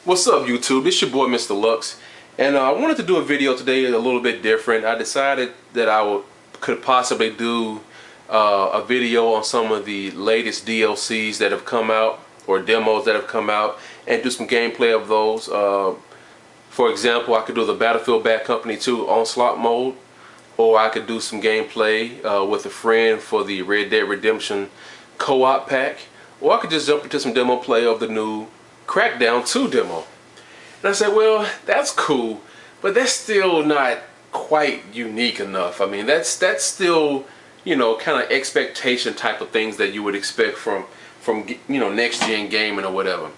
What's up, YouTube? It's your boy Mr. Lux, and I wanted to do a video today a little bit different. I decided that could possibly do a video on some of the latest DLCs that have come out, or demos that have come out, and do some gameplay of those. For example, I could do the Battlefield Bad Company 2 Onslaught mode, or I could do some gameplay with a friend for the Red Dead Redemption co-op pack, or I could just jump into some demo play of the new Crackdown 2 demo. And I said, well, that's cool, but that's still not quite unique enough. I mean, that's still, you know, kind of expectation type of things that you would expect from you know, next gen gaming or whatever.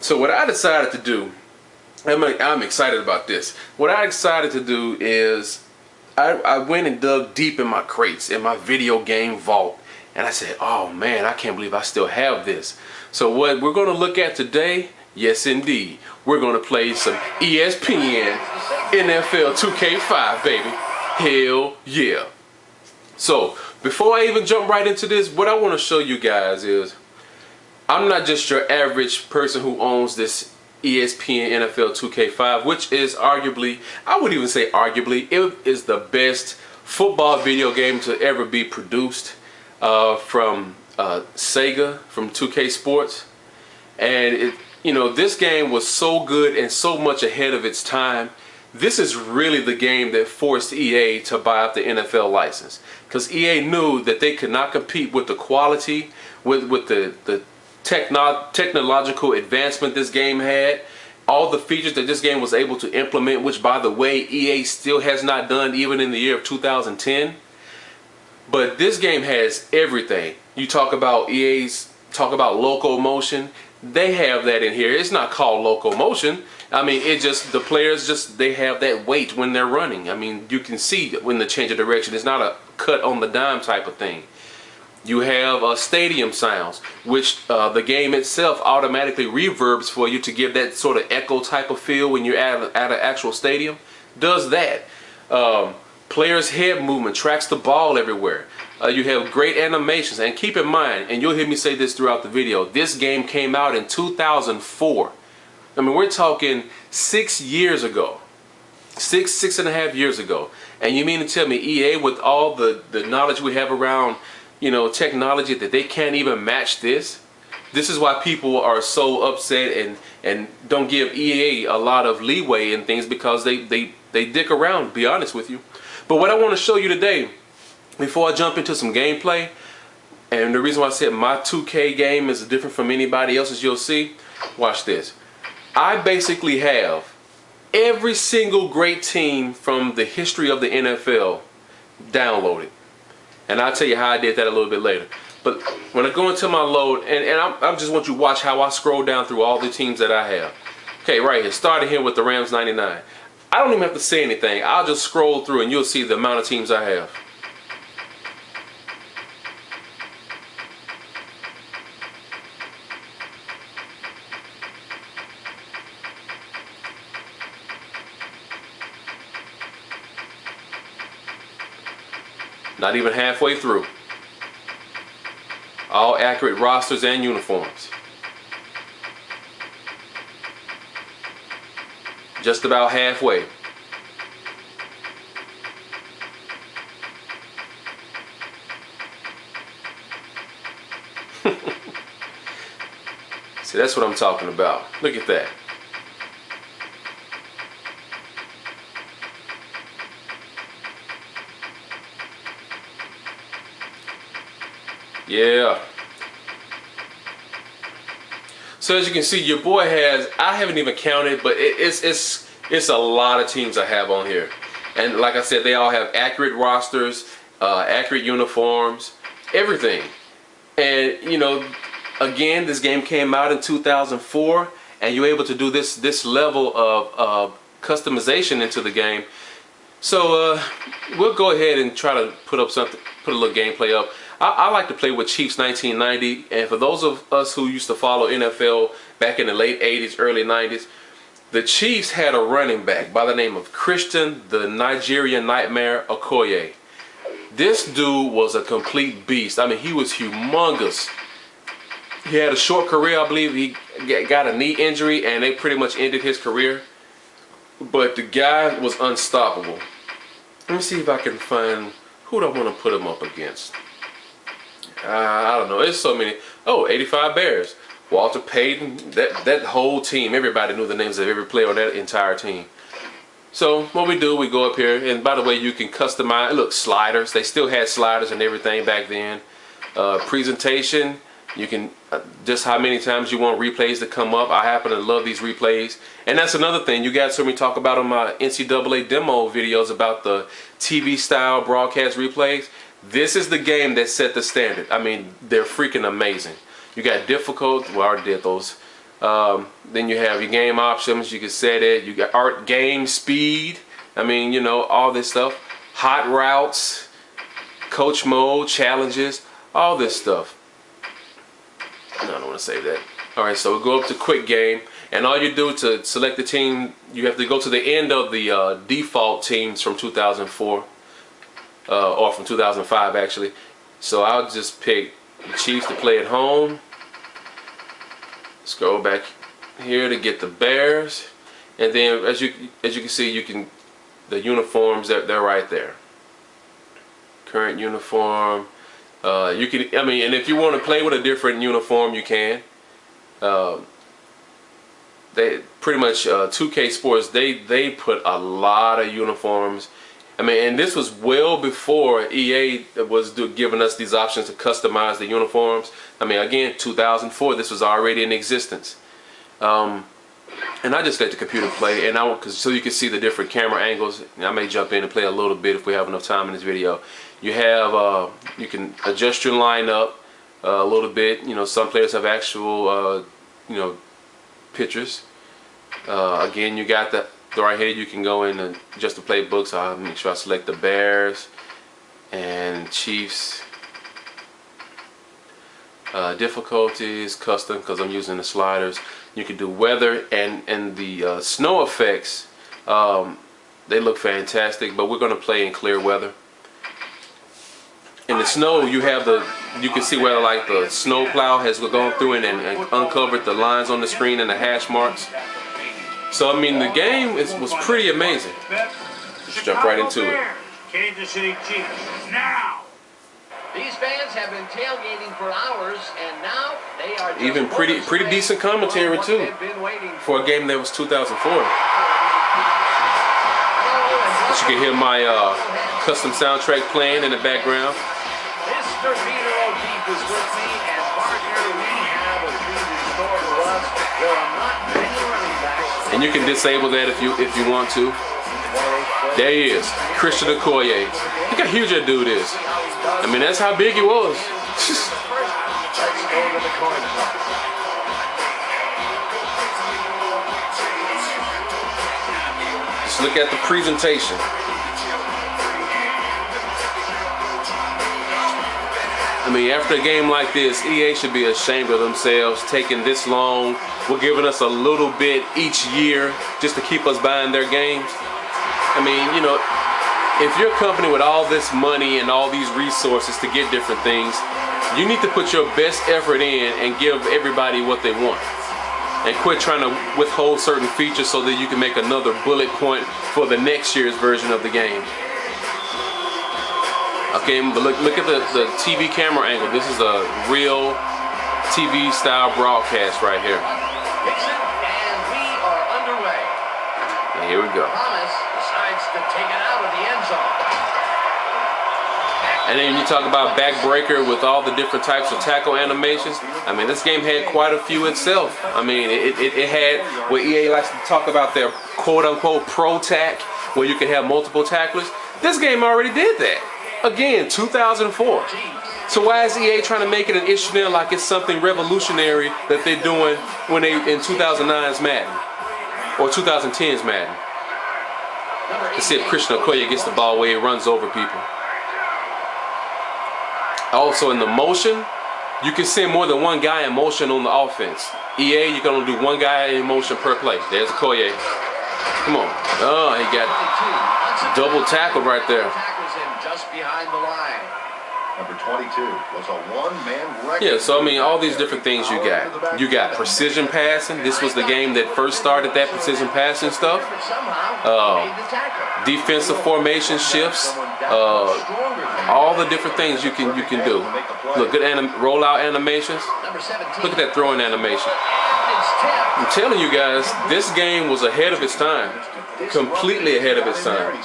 So what I decided to do, I'm excited about this. What I decided to do is I went and dug deep in my crates, in my video game vault, and I said, oh man, I can't believe I still have this. So what we're going to look at today, yes indeed, we're going to play some ESPN NFL 2K5, baby. Hell yeah. So before I even jump right into this, what I want to show you guys is I'm not just your average person who owns this ESPN NFL 2K5, which is arguably, I would even say arguably, it is the best football video game to ever be produced from Sega, from 2K Sports. And you know, this game was so good and so much ahead of its time. This is really the game that forced EA to buy up the NFL license, because EA knew that they could not compete with the quality, with the technological advancement this game had, all the features that this game was able to implement, which by the way EA still has not done even in the year of 2010. But this game has everything. You talk about talk about locomotion, they have that in here. It's not called locomotion. I mean, it just, the players just, they have that weight when they're running. I mean, you can see when the change of direction. It's not a cut on the dime type of thing. You have stadium sounds, which the game itself automatically reverbs for you to give that sort of echo type of feel when you're at an actual stadium. Does that. Players' head movement tracks the ball everywhere. You have great animations, and keep in mind, and you'll hear me say this throughout the video, this game came out in 2004. I mean, we're talking 6 years ago, six and a half years ago. And you mean to tell me EA, with all the knowledge we have around, you know, technology, that they can't even match this? This is why people are so upset and don't give EA a lot of leeway in things, because they dick around, to be honest with you. But what I want to show you today, before I jump into some gameplay, and the reason why I said my 2K game is different from anybody else's, you'll see. Watch this. I basically have every single great team from the history of the NFL downloaded. And I'll tell you how I did that a little bit later. But when I go into my load, and I just want you to watch how I scroll down through all the teams that I have. Okay, right here, starting here with the Rams 99. I don't even have to say anything. I'll just scroll through and you'll see the amount of teams I have. Not even halfway through. All accurate rosters and uniforms. Just about halfway. See, that's what I'm talking about. Look at that. Yeah. So as you can see, your boy has, I haven't even counted, but it's a lot of teams I have on here. And like I said, they all have accurate rosters, accurate uniforms, everything. And you know, again, this game came out in 2004, and you're able to do this level of customization into the game. So we'll go ahead and try to put a little gameplay up. I like to play with Chiefs 1990, and for those of us who used to follow NFL back in the late 80s, early 90s, the Chiefs had a running back by the name of Christian the Nigerian Nightmare Okoye. This dude was a complete beast. I mean, he was humongous. He had a short career, I believe. got a knee injury, and they pretty much ended his career. But the guy was unstoppable. Let me see if I can find who do I want to put him up against. I don't know. There's so many. Oh, 85 Bears. Walter Payton. That whole team. Everybody knew the names of every player on that entire team. So what we do, we go up here, and by the way, you can customize. Look, sliders. They still had sliders and everything back then. Presentation. You can just how many times you want replays to come up. I happen to love these replays, and that's another thing you guys heard me talk about on my NCAA demo videos about the TV style broadcast replays. This is the game that set the standard. I mean, they're freaking amazing. You got difficult. Well, I already did those. Then you have your game options. You can set it. You got art game speed. I mean, you know, all this stuff. Hot routes, coach mode, challenges, all this stuff. No, I don't want to say that. Alright, so we go up to quick game, and all you do to select the team, you have to go to the end of the default teams from 2004 or from 2005 actually. So I'll just pick the Chiefs to play at home. Scroll back here to get the Bears, and then as you can see, the uniforms they're right there. Current uniform. You can, I mean, and if you want to play with a different uniform, you can. They pretty much 2K Sports. They put a lot of uniforms. I mean, and this was well before EA was giving us these options to customize the uniforms. I mean, again, 2004. This was already in existence. And I just let the computer play, and so you can see the different camera angles. I may jump in and play a little bit if we have enough time in this video. You have you can adjust your lineup a little bit. You know, some players have actual you know, pictures. Again, you got the right here. You can go in and adjust the playbooks. I'll make sure I select the Bears and Chiefs. Difficulties, custom, because I'm using the sliders. You can do weather and the snow effects. They look fantastic, but we're going to play in clear weather. In the snow, you can see where like the snow plow has gone through and uncovered the lines on the screen and the hash marks. So I mean, the game was pretty amazing. Let's jump right into it. Kansas City Chiefs now. These fans have been tailgating for hours, and now they are even pretty decent commentary too for a game that was 2004. But you can hear my custom soundtrack playing in the background. Mr. Peter O'Keefe is with me, and partner, we have a treat in store for us. There are not many running backs. And you can disable that if you want to. There he is, Christian Okoye. Look how huge that dude is. I mean, that's how big he was. Let's go to the corner. Just look at the presentation. I mean, after a game like this, EA should be ashamed of themselves taking this long. We're giving us a little bit each year just to keep us buying their games. I mean, you know, if you're a company with all this money and all these resources to get different things, you need to put your best effort in and give everybody what they want. And quit trying to withhold certain features so that you can make another bullet point for the next year's version of the game. Okay, but look at the TV camera angle. This is a real TV style broadcast right here. And we are underway. And here we go. Thomas decides to take it out of the end zone. And then you talk about backbreaker with all the different types of tackle animations. I mean, this game had quite a few itself. I mean, it had what EA likes to talk about, their quote-unquote pro tack, where you can have multiple tacklers. This game already did that. Again, 2004. So why is EA trying to make it an issue now like it's something revolutionary that they're doing when they in 2009's Madden or 2010's Madden? Let's see if Christian Okoye gets the ball where he runs over people. Also in the motion, you can send more than one guy in motion on the offense. EA, you're going to do one guy in motion per play. There's Okoye. Come on. Oh, he got double tackled right there. Tackles him just behind the line. Number 22 was a one-man record. Yeah, so I mean, all these different things you got. You got precision passing. This was the game that first started that precision passing stuff. Defensive formation shifts. All the different things you can do. Look, good rollout animations. Look at that throwing animation. I'm telling you guys, this game was ahead of its time. Completely ahead of its time.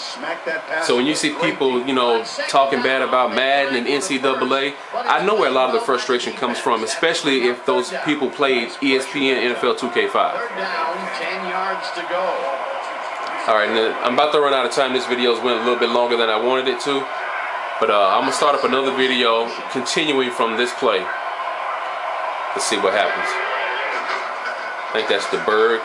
So when you see people, you know, talking bad about Madden and NCAA, I know where a lot of the frustration comes from, especially if those people played ESPN NFL 2K5. Alright, I'm about to run out of time. This video's went a little bit longer than I wanted it to. But I'm going to start up another video continuing from this play. Let's see what happens. I think that's the Berg.